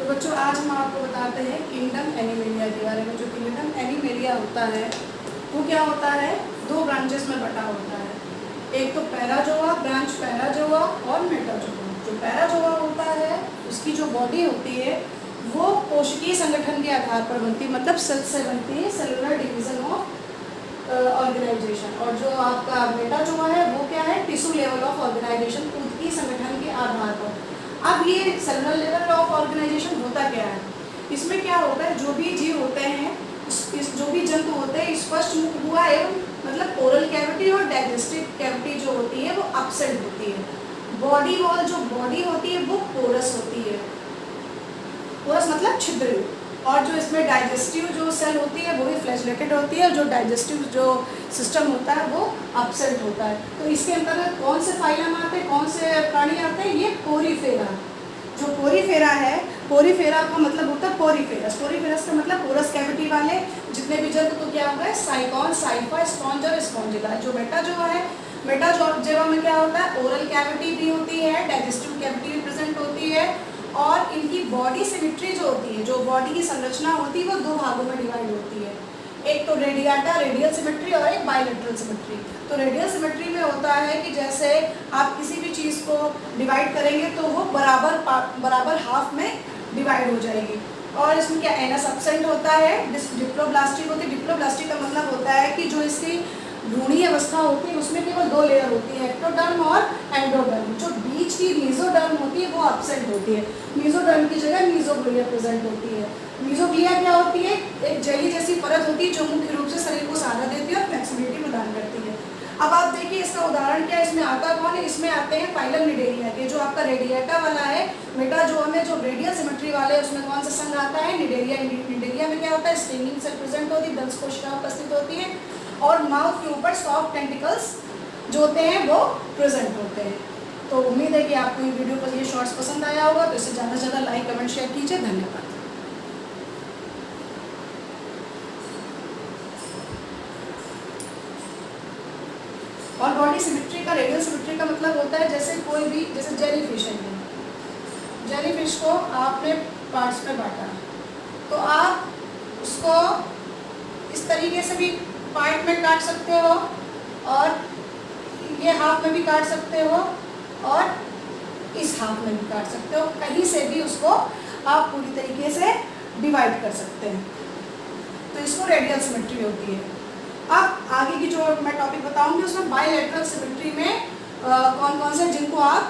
तो बच्चों आज हम आपको बताते हैं किंगडम एनिमेलिया के बारे में। जो किंगडम एनिमेलिया होता है वो क्या होता है, दो ब्रांचेस में बटा होता है। एक तो पैराजोआ, ब्रांच पैराजोआ और मेटाजोआ। जो पैराजोआ होता है उसकी जो बॉडी होती है वो कोशिकीय संगठन के आधार पर बनती है, मतलब सेल से बनती है, सेलुलर डिवीजन ऑफ ऑर्गेनाइजेशन। और जो आपका मेटाजोआ है वो क्या है, टिश्यू लेवल ऑफ ऑर्गेनाइजेशन, ऊतकीय संगठन के आधार पर। अब ये सेलुलर लेवल ऑफ ऑर्गेनाइजेशन होता क्या है, इसमें क्या होता है, जो भी जीव होते हैं, जो भी जंतु होते हैं, स्पष्ट मुख हुआ एवं मतलब ओरल कैविटी और डाइजेस्टिव कैविटी जो होती है वो एब्सेंट होती है। बॉडी वॉल जो बॉडी होती है वो पोरस होती है, पोरस मतलब छिद्र। और जो इसमें डाइजेस्टिव जो सेल होती है वो भी फ्लैजेलेटेड होती है, और जो डाइजेस्टिव जो सिस्टम होता है वो एब्सेंट होता है। तो इसके अंतर्गत कौन से फाइलम आते हैं, कौन से प्राणी आते हैं, ये पोरीफेरा। जो पोरीफेरा है, पोरीफेरा का मतलब होता है पोरीफेरस। पोरीफेरस का मतलब पोरस कैविटी वाले जितने भी जंतु, तो क्या होगा, साइकॉन, साइफा, स्पॉन्ज और स्पॉन्जिला। जो मेटाजोआ है, मेटाजोआ में क्या होता है, ओरल कैविटी भी होती है, डाइजेस्टिव कैविटी भी प्रेजेंट होती है, और इनकी बॉडी सिमेट्री जो होती है, जो बॉडी की संरचना होती है वो दो भागों में डिवाइड होती है। एक तो रेडियाटा, रेडियल सिमेट्री, और एक बायलैटरल सिमेट्री। तो रेडियल सिमेट्री में होता है कि जैसे आप किसी भी चीज़ को डिवाइड करेंगे तो वो बराबर हाफ में डिवाइड हो जाएगी। और इसमें क्या एनस एब्सेंट होता है, डिप्लोब्लास्टिक होती है। डिप्लोब्लास्टिक का मतलब होता है कि जो इसकी भ्रूणीय अवस्था होती है उसमें केवल दो लेयर होती है, एक्टोडर्म और एंडोडर्म। जो बीच की मीजोडर्म होती है वो एब्सेंट होती है। मीजोडर्म की जगह मीजोग्लिया प्रेजेंट होती है। मीजोग्लिया क्या होती है, एक जेली जैसी परत होती है जो मुख्य रूप से शरीर को सहारा देती है और फ्लेक्सिबिलिटी प्रदान करती है। अब आप देखिए इसका उदाहरण क्या है, इसमें आता कौन है, इसमें आते हैं फाइलम निडेरिया के। जो आपका रेडिएटा वाला है, मेटाजोआ में जो रेडियल सिमेट्री वाले उसमें कौन सा संघ आता है, निडेरिया। निडेरिया में क्या होता है, स्टिंगिंग सेल प्रेजेंट होती है, दंश कोशिका उपस्थित होती है, और माउथ के ऊपर सॉफ्ट टेंटिकल्स जो होते हैं वो प्रेजेंट होते हैं। तो उम्मीद है कि आपको ये वीडियो पर ये शॉर्ट्स पसंद आया होगा, तो इसे ज़्यादा से ज़्यादा लाइक, कमेंट, शेयर कीजिए। धन्यवाद। और बॉडी सिमेट्री का, रेडियल सिमेट्री का मतलब होता है जैसे कोई भी, जैसे जेलीफिश है, जेलीफिश को आपने पार्ट्स में बांटा, तो आप उसको इस तरीके से भी पार्ट में काट सकते हो, और ये हाफ में भी काट सकते हो, और इस हाफ में भी काट सकते हो। कहीं से भी उसको आप पूरी तरीके से डिवाइड कर सकते हैं। तो इसको रेडियल सिमेट्री होती है। अब आगे की जो मैं टॉपिक बताऊंगी उसमें बायलैटरल सिमेट्री में कौन कौन से जिनको आप